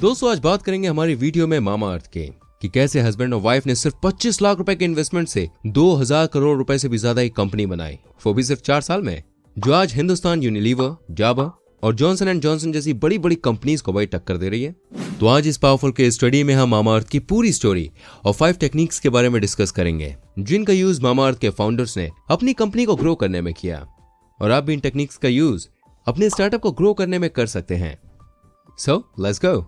दोस्तों आज बात करेंगे हमारी वीडियो में मामा अर्थ के कि कैसे हस्बैंड और वाइफ ने सिर्फ 25 लाख रुपए के इन्वेस्टमेंट से 2000 करोड़ रुपए से भी ज्यादा एक कंपनी बनाई, वो भी सिर्फ 4 साल में, जो आज हिंदुस्तान यूनिलीवर, डाबर और जॉनसन एंड जॉनसन जैसी बड़ी बड़ी कंपनीज को भाई टक्कर दे रही है। तो आज इस पावरफुल केस स्टडी में हम मामा अर्थ की पूरी स्टोरी और 5 टेक्निक्स के बारे में डिस्कस करेंगे जिनका यूज मामा अर्थ के फाउंडर्स ने अपनी कंपनी को ग्रो करने में किया, और आप भी इन टेक्निक्स का यूज अपने स्टार्टअप को ग्रो करने में कर सकते हैं। So let's go.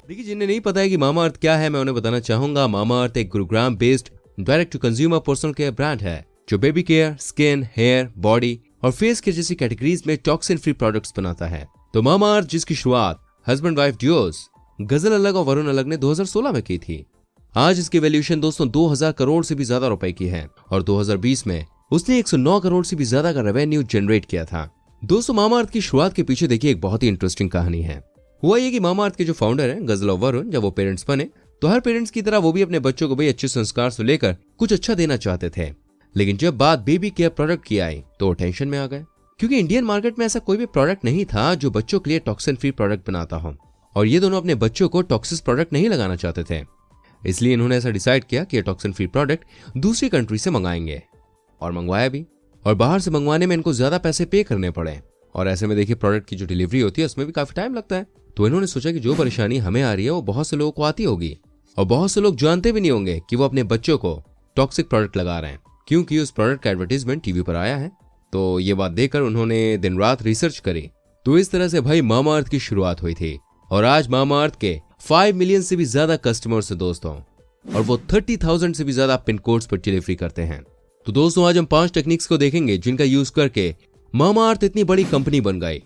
देखिए, जिन्हें नहीं पता है कि मामा अर्थ क्या है, मैं उन्हें बताना चाहूंगा। मामा अर्थ एक Gurugram based direct to consumer personal care brand है जो baby care, skin, hair, body और फेस केयर जैसी कैटेगरीज में टॉक्सिन फ्री प्रोडक्ट्स बनाता है। तो मामा अर्थ जिसकी शुरुआत हस्बैंड वाइफ ड्यूओस गजल अलग और वरुण अलग ने 2016 में की थी, आज इसकी वैल्यूएशन दोस्तों 2000 करोड़ से भी ज्यादा रुपए की है और 2020 में उसने 109 करोड़ से भी ज्यादा का रेवेन्यू जनरेट किया था। दोस्तों मामा अर्थ की शुरुआत के पीछे देखिए एक बहुत ही इंटरेस्टिंग कहानी है। हुआ ये कि मामा अर्थ के जो फाउंडर हैं गजल और वरुण, जब वो पेरेंट्स बने तो हर पेरेंट्स की तरह वो भी अपने बच्चों को भाई अच्छे संस्कार से लेकर कुछ अच्छा देना चाहते थे, लेकिन जब बात बेबी केयर प्रोडक्ट की आई तो वो टेंशन में आ गए, क्योंकि इंडियन मार्केट में ऐसा कोई भी प्रोडक्ट नहीं था जो बच्चों के लिए टॉक्सिन फ्री प्रोडक्ट बनाता हो, और ये दोनों अपने बच्चों को टॉक्सिस प्रोडक्ट नहीं लगाना चाहते थे। इसलिए इन्होंने ऐसा डिसाइड किया कि ये टॉक्सिन फ्री प्रोडक्ट दूसरी कंट्री से मंगाएंगे, और मंगवाया भी। और बाहर से मंगवाने में इनको ज्यादा पैसे पे करने पड़े, और ऐसे में देखिए प्रोडक्ट की जो डिलीवरी होती है उसमें भी काफी टाइम लगता है। तो इन्होंने सोचा कि जो परेशानी हमें आ रही है वो बहुत से लोगों को आती होगी, और बहुत से लोग जानते भी नहीं होंगे कि वो अपने बच्चों को टॉक्सिक प्रोडक्ट लगा रहे हैं, क्योंकि उस प्रोडक्ट का एडवर्टीजमेंट टीवी पर आया है। तो ये बात देखकर उन्होंने दिन रात रिसर्च करी। तो इस तरह से भाई मामा अर्थ की शुरुआत हुई थी, और आज मामा अर्थ के 5 मिलियन से भी ज्यादा कस्टमर्स है दोस्तों, और वो 30,000 से भी ज्यादा पिन कोड्स पर डिलीवरी करते हैं। तो दोस्तों आज हम 5 टेक्निक्स को देखेंगे जिनका यूज करके मामा अर्थ इतनी बड़ी कंपनी बन गई,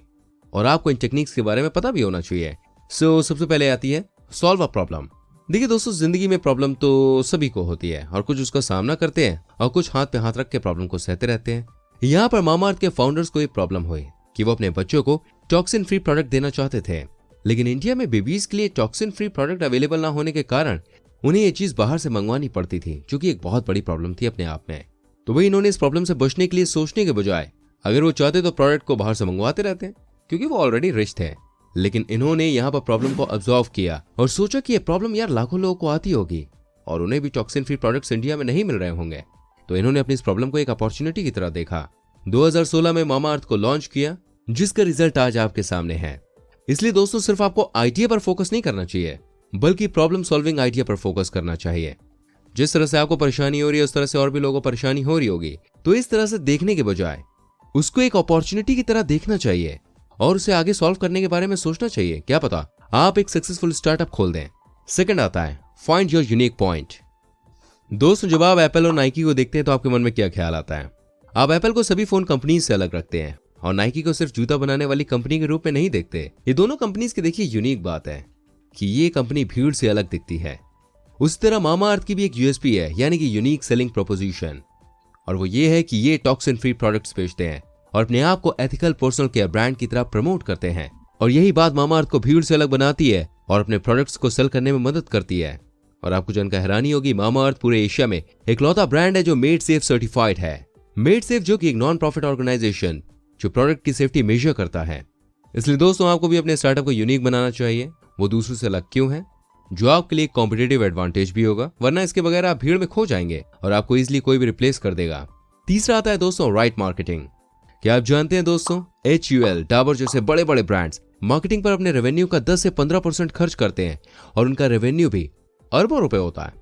और आपको इन टेक्निक्स के बारे में पता भी होना चाहिए। सबसे पहले आती है सॉल्व अ प्रॉब्लम। देखिए दोस्तों, जिंदगी में प्रॉब्लम तो सभी को होती है, और कुछ उसका सामना करते हैं और कुछ हाथ पे हाथ रख के प्रॉब्लम को सहते रहते हैं। यहाँ पर मामा अर्थ के फाउंडर्स को एक प्रॉब्लम हुई कि वो अपने बच्चों को टॉक्सिन फ्री प्रोडक्ट देना चाहते थे, लेकिन इंडिया में बेबीज के लिए टॉक्सिन फ्री प्रोडक्ट अवेलेबल ना होने के कारण उन्हें ये चीज बाहर से मंगवानी पड़ती थी, जो कि एक बहुत बड़ी प्रॉब्लम थी अपने आप में। तो वही इन्होंने इस प्रॉब्लम से बचने के लिए सोचने के बजाय अगर वो चाहते तो प्रोडक्ट को बाहर से मंगवाते रहते, क्योंकि वो ऑलरेडी रिच थे। लेकिन इन्होंने यहाँ पर प्रॉब्लम को ऑब्जर्व किया और सोचा कि ये प्रॉब्लम यार लाखों लोगों को आती होगी और उन्हें भी टॉक्सिन फ्री प्रोडक्ट्स इंडिया में नहीं मिल रहे होंगे। तो इन्होंने अपनी इस प्रॉब्लम को एक अपॉर्चुनिटी की तरह देखा। 2016 में मामा अर्थ को लॉन्च किया, जिसका रिजल्ट आज आपके सामने है। इसलिए दोस्तों सिर्फ आपको आइडिया पर फोकस नहीं करना चाहिए, बल्कि प्रॉब्लम सॉल्विंग आइडिया पर फोकस करना चाहिए। जिस तरह से आपको परेशानी हो रही है उस तरह से और भी लोगों को परेशानी हो रही होगी, तो इस तरह से देखने के बजाय उसको एक अपॉर्चुनिटी की तरह देखना चाहिए और उसे आगे सॉल्व करने के बारे में सोचना चाहिए। क्या पता आप एक सक्सेसफुल स्टार्टअप खोल दें। सेकंड आता है फाइंड योर यूनिक पॉइंट। दोस्तों जब आप एप्पल और नाइकी को देखते हैं तो आपके मन में क्या ख्याल आता है? आप एप्पल को सभी फोन कंपनी से अलग रखते हैं और नाइकी को सिर्फ जूता बनाने वाली कंपनी के रूप में नहीं देखते। ये दोनों कंपनीज की देखिए यूनिक बात है कि ये कंपनी भीड़ से अलग दिखती है। उस तरह मामा अर्थ की भी एक यूएसपी है, यानी कि यूनिक सेलिंग प्रोपोजिशन, और वो ये है कि ये टॉक्सिन फ्री प्रोडक्ट्स बेचते हैं और अपने आप को एथिकल पर्सनल केयर ब्रांड की तरह प्रमोट करते हैं। और यही बात मामा अर्थ को भीड़ से अलग बनाती है और अपने प्रोडक्ट्स को सेल करने में मदद करती है। और आपको जानकर हैरानी होगी, मामा अर्थ पूरे एशिया में इकलौता ब्रांड है जो मेड सेफ सर्टिफाइड है। मेड सेफ जो कि एक नॉन प्रॉफिट ऑर्गेनाइजेशन जो प्रोडक्ट की सेफ्टी मेजर करता है। इसलिए दोस्तों आपको भी अपने स्टार्टअप को यूनिक बनाना चाहिए। वो दूसरों से अलग क्यों है, जो आपके लिए कॉम्पिटिटिव एडवांटेज भी होगा, वरना इसके बगैर आप भीड़ में खो जाएंगे और आपको इजिली कोई भी रिप्लेस कर देगा। तीसरा आता है दोस्तों राइट मार्केटिंग। क्या आप जानते हैं दोस्तों, HUL, डाबर जैसे बड़े बड़े ब्रांड्स मार्केटिंग पर अपने रेवेन्यू का 10 से 15% खर्च करते हैं और उनका रेवेन्यू भी अरबों रुपए होता है।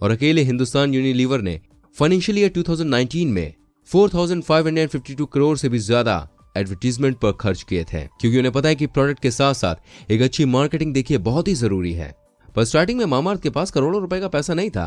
और अकेले हिंदुस्तान यूनिलीवर ने फाइनेंशियल ईयर 2019 में 4,552 करोड़ से भी ज्यादा एडवर्टीजमेंट पर खर्च किए थे, क्योंकि उन्हें पता है कि प्रोडक्ट के साथ साथ एक अच्छी मार्केटिंग देखिए बहुत ही जरूरी है। पर स्टार्टिंग में मामा अर्थ के पास करोड़ों रुपए का पैसा नहीं था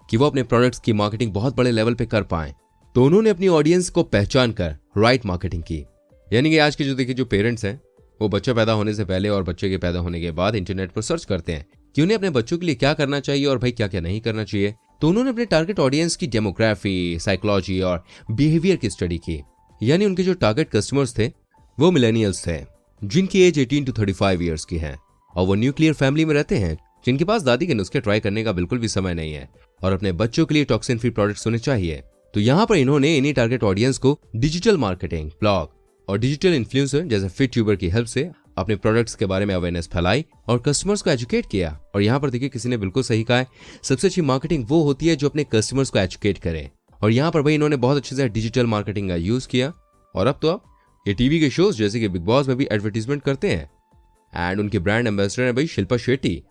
कि वो अपने प्रोडक्ट्स की मार्केटिंग बहुत बड़े लेवल पे कर पाए। तो उन्होंने अपनी ऑडियंस को पहचान कर राइट मार्केटिंग की। यानी कि आज के जो देखिए जो पेरेंट्स हैं वो बच्चा पैदा होने से पहले और बच्चे के पैदा होने के बाद इंटरनेट पर सर्च करते हैं कि उन्हें अपने बच्चों के लिए क्या करना चाहिए और भाई क्या क्या नहीं करना चाहिए। तो उन्होंने अपने टारगेट ऑडियंस की डेमोग्राफी, साइकोलॉजी और बिहेवियर की स्टडी की। यानी उनके जो टारगेट कस्टमर्स थे वो मिलेनियल्स थे, जिनकी एज 18 to 35 ईयर्स की है, और वो न्यूक्लियर फैमिली में रहते हैं जिनके पास दादी के नुस्खे ट्राई करने का बिल्कुल भी समय नहीं है और अपने बच्चों के लिए टॉक्सिन फ्री प्रोडक्ट्स होने चाहिए। तो यहाँ पर इन्होंने इन्हीं टारगेट ऑडियंस को डिजिटल मार्केटिंग, ब्लॉग और डिजिटल इन्फ्लुएंसर जैसे फिट ट्यूबर की हेल्प से अपने प्रोडक्ट्स के बारे में अवेयरनेस फैलाई और कस्टमर्स को एजुकेट किया। और यहाँ पर देखिए किसी ने बिल्कुल सही कहा है, सबसे अच्छी मार्केटिंग वो होती है जो अपने कस्टमर्स को एजुकेट करे। और यहाँ पर भाई इन्होंने बहुत अच्छे से डिजिटल मार्केटिंग का यूज किया और अब तो आप ये टीवी के शोज जैसे कि बिग बॉस में भी एडवर्टीजमेंट करते हैं। एंड उनके ब्रांड एम्बेसडर है भाई शिल्पा शेट्टी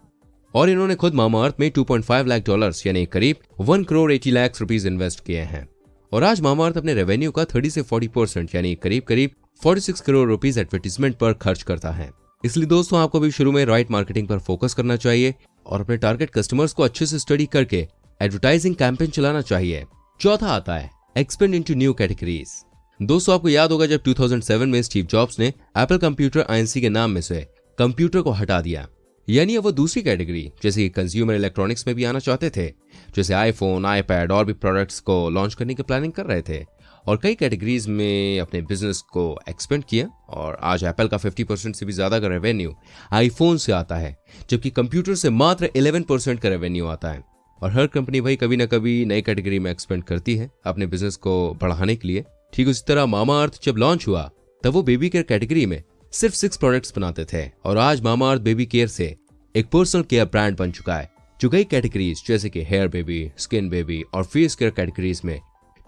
और इन्होंने खुद मामाअर्थ में $2.5 लाख यानी करीब 1 करोड़ 80 लाख रुपीस इन्वेस्ट किए हैं। और आज मामाअर्थ अपने रेवेन्यू का 30 से 40% यानी करीब 46 करोड़ रुपीस एडवर्टीजमेंट पर खर्च करता है। इसलिए दोस्तों आपको भी शुरू में राइट मार्केटिंग पर फोकस करना चाहिए और अपने टारगेट कस्टमर्स को अच्छे से स्टडी करके एडवर्टाइजिंग कैंपेन चलाना चाहिए। चौथा आता है एक्सपेंड इनटू न्यू कैटेगरीज। दोस्तों आपको याद होगा जब 2007 में स्टीव जॉब्स ने एप्पल कंप्यूटर INC के नाम में से कंप्यूटर को हटा दिया, यानी अब वो दूसरी कैटेगरी जैसे कि कंज्यूमर इलेक्ट्रॉनिक्स में भी आना चाहते थे, जैसे आईफोन, आईपैड और भी प्रोडक्ट्स को लॉन्च करने की प्लानिंग कर रहे थे और कई कैटेगरीज में अपने बिजनेस को एक्सपेंड किया। और आज एप्पल का 50% से भी ज्यादा का रेवेन्यू आईफोन से आता है, जबकि कंप्यूटर से मात्र 11% का रेवेन्यू आता है। और हर कंपनी भाई कभी ना कभी नई कैटेगरी में एक्सपेंड करती है अपने बिजनेस को बढ़ाने के लिए। ठीक उसी तरह मामाअर्थ जब लॉन्च हुआ तब वो बेबी केयर कैटेगरी में सिर्फ 6 प्रोडक्ट्स बनाते थे और आज मामाअर्थ बेबी केयर से एक पर्सनल केयर ब्रांड बन चुका है जो कई कैटेगरीज जैसे कि हेयर बेबी, स्किन बेबी और फेस केयर कैटेगरीज में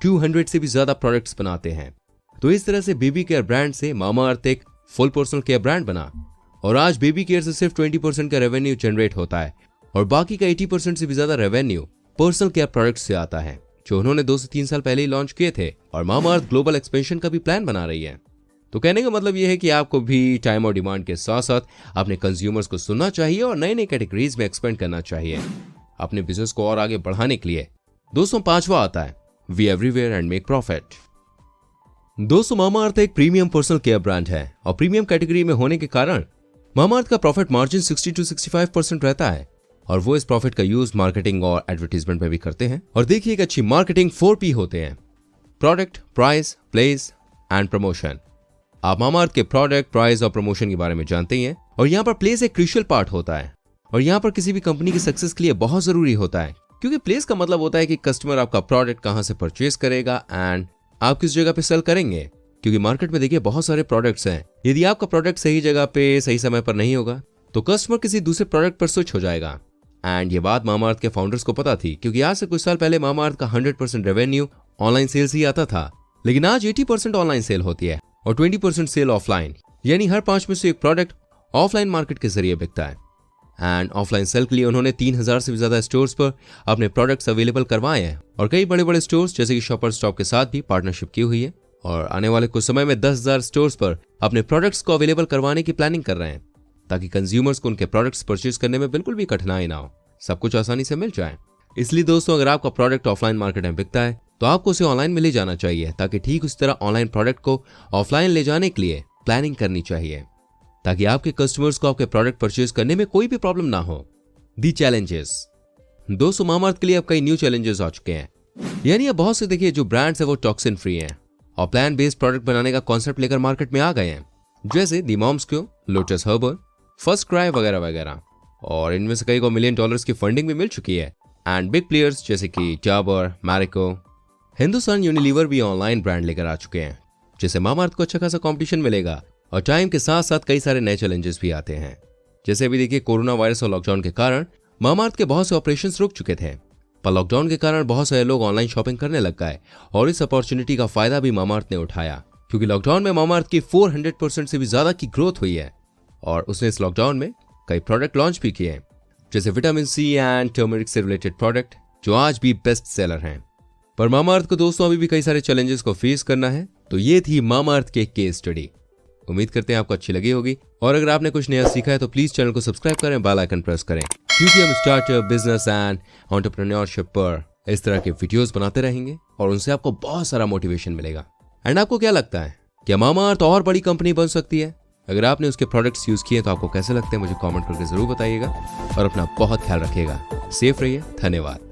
200 से भी ज्यादा प्रोडक्ट्स बनाते हैं। तो इस तरह से बेबी केयर ब्रांड से मामाअर्थ एक फुल पर्सनल केयर ब्रांड बना और आज बेबी केयर से सिर्फ 20% का रेवेन्यू जनरेट होता है और बाकी का 80% से भी ज्यादा रेवेन्यू पर्सनल केयर प्रोडक्ट्स से आता है जो उन्होंने 2 से 3 साल पहले ही लॉन्च किए थे। और मामाअर्थ ग्लोबल एक्सपेंशन का भी प्लान बना रही है। तो कहने का मतलब यह है कि आपको भी टाइम और डिमांड के साथ साथ अपने कंज्यूमर्स को सुनना चाहिए और नई नई कैटेगरीज में एक्सपेंड करना चाहिए अपने बिजनेस को और आगे बढ़ाने के लिए। दोस्तों पांचवा आता है we everywhere and make profit. दोस्तों मामाअर्थ एक प्रीमियम पर्सनल केयर ब्रांड है और प्रीमियम कैटेगरी में होने के कारण मामाअर्थ का प्रॉफिट मार्जिन 60 to 65% रहता है और वो इस प्रॉफिट का यूज मार्केटिंग और एडवर्टीजमेंट में भी करते हैं। और देखिए एक अच्छी मार्केटिंग 4P होते हैं, product, price, place and promotion. आप मामाअर्थ के प्रोडक्ट, प्राइस और प्रमोशन के बारे में जानते ही हैं और यहाँ पर प्लेस एक क्रूशियल पार्ट होता है और यहाँ पर किसी भी कंपनी की सक्सेस के लिए बहुत जरूरी होता है क्योंकि प्लेस का मतलब होता है कि कस्टमर आपका प्रोडक्ट कहाँ से परचेज करेगा एंड आप किस जगह पे सेल करेंगे। क्योंकि मार्केट में देखिए बहुत सारे प्रोडक्ट्स हैं, यदि आपका प्रोडक्ट सही जगह पे सही समय पर नहीं होगा तो कस्टमर किसी दूसरे प्रोडक्ट पर स्विच हो जाएगा। एंड ये बात मामाअर्थ के फाउंडर्स को पता थी क्योंकि आज से कुछ साल पहले मामाअर्थ का 100% रेवेन्यू ऑनलाइन सेल्स ही आता था, लेकिन आज 80% ऑनलाइन सेल होती है और 20% सेल ऑफलाइन, यानी हर 5 में से एक प्रोडक्ट ऑफलाइन मार्केट के जरिए बिकता है। एंड ऑफलाइन सेल के लिए उन्होंने 3000 से भी ज्यादा स्टोर्स पर अपने प्रोडक्ट्स अवेलेबल करवाए हैं और कई बड़े बड़े स्टोर्स जैसे कि शॉपर स्टॉप के साथ भी पार्टनरशिप की हुई है और आने वाले कुछ समय में 10,000 स्टोर्स पर अपने प्रोडक्ट्स को अवेलेबल करवाने की प्लानिंग कर रहे हैं ताकि कंज्यूमर्स को उनके प्रोडक्ट्स परचेज करने में बिल्कुल भी कठिनाई ना हो, सब कुछ आसानी से मिल जाए। इसलिए दोस्तों अगर आपका प्रोडक्ट ऑफलाइन मार्केट में बिकता है तो आपको उसे ऑनलाइन में ले जाना चाहिए ताकि ठीक उस तरह ऑनलाइन प्रोडक्ट को ऑफलाइन ले जाने के लिए प्लानिंग करनी चाहिए ताकि आपके कस्टमर्स को आपके प्रोडक्ट परचेज करने में कोई भी प्रॉब्लम ना हो। दी चैलेंजेस। दोस्तों मामाअर्थ के लिए अब कई न्यू चैलेंजेस आ चुके हैं, यानी अब बहुत से देखिए जो ब्रांड्स है वो टॉक्सिन फ्री हैं और प्लांट बेस्ड प्रोडक्ट बनाने का कॉन्सेप्ट लेकर मार्केट में आ गए हैं जैसे दी मॉम्स क्यों, लोटस हर्बल, फर्स्ट क्राई वगैरह वगैरह। और इनमें से कई को $1 मिलियन की फंडिंग भी मिल चुकी है। एंड बिग प्लेयर्स जैसे कि डाबर, मैरिको, हिंदुस्तान यूनिलीवर भी ऑनलाइन ब्रांड लेकर आ चुके हैं जिससे मामाअर्थ को अच्छा खासा कंपटीशन मिलेगा। और टाइम के साथ साथ कई सारे नए चैलेंजेस भी आते हैं, जैसे अभी देखिए कोरोना वायरस और लॉकडाउन के कारण मामाअर्थ के बहुत से ऑपरेशंस रुक चुके थे, पर लॉकडाउन के कारण बहुत सारे लोग ऑनलाइन शॉपिंग करने लग गए और इस अपॉर्चुनिटी का फायदा भी मामाअर्थ ने उठाया क्योंकि लॉकडाउन में मामाअर्थ की 400% से भी ज्यादा की ग्रोथ हुई है और उसने इस लॉकडाउन में कई प्रोडक्ट लॉन्च भी किए जैसे विटामिन सी एंड टर्मरिक से रिलेटेड प्रोडक्ट जो आज भी बेस्ट सेलर हैं। पर मामाअर्थ को दोस्तों अभी भी कई सारे चैलेंजेस को फेस करना है। तो ये थी मामाअर्थ के केस स्टडी। उम्मीद करते हैं आपको अच्छी लगी होगी और अगर आपने कुछ नया सीखा है तो प्लीज चैनल को सब्सक्राइब करें, बेल आइकन प्रेस करें क्योंकि हम स्टार्टअप, बिजनेस एंड एंटरप्रेन्योरशिप पर इस तरह के वीडियोस बनाते रहेंगे और उनसे आपको बहुत सारा मोटिवेशन मिलेगा। एंड आपको क्या लगता है क्या मामाअर्थ और बड़ी कंपनी बन सकती है? अगर आपने उसके प्रोडक्ट्स यूज किए तो आपको कैसे लगते हैं मुझे कमेंट करके जरूर बताइएगा और अपना बहुत ख्याल रखिएगा। सेफ रहिए। धन्यवाद।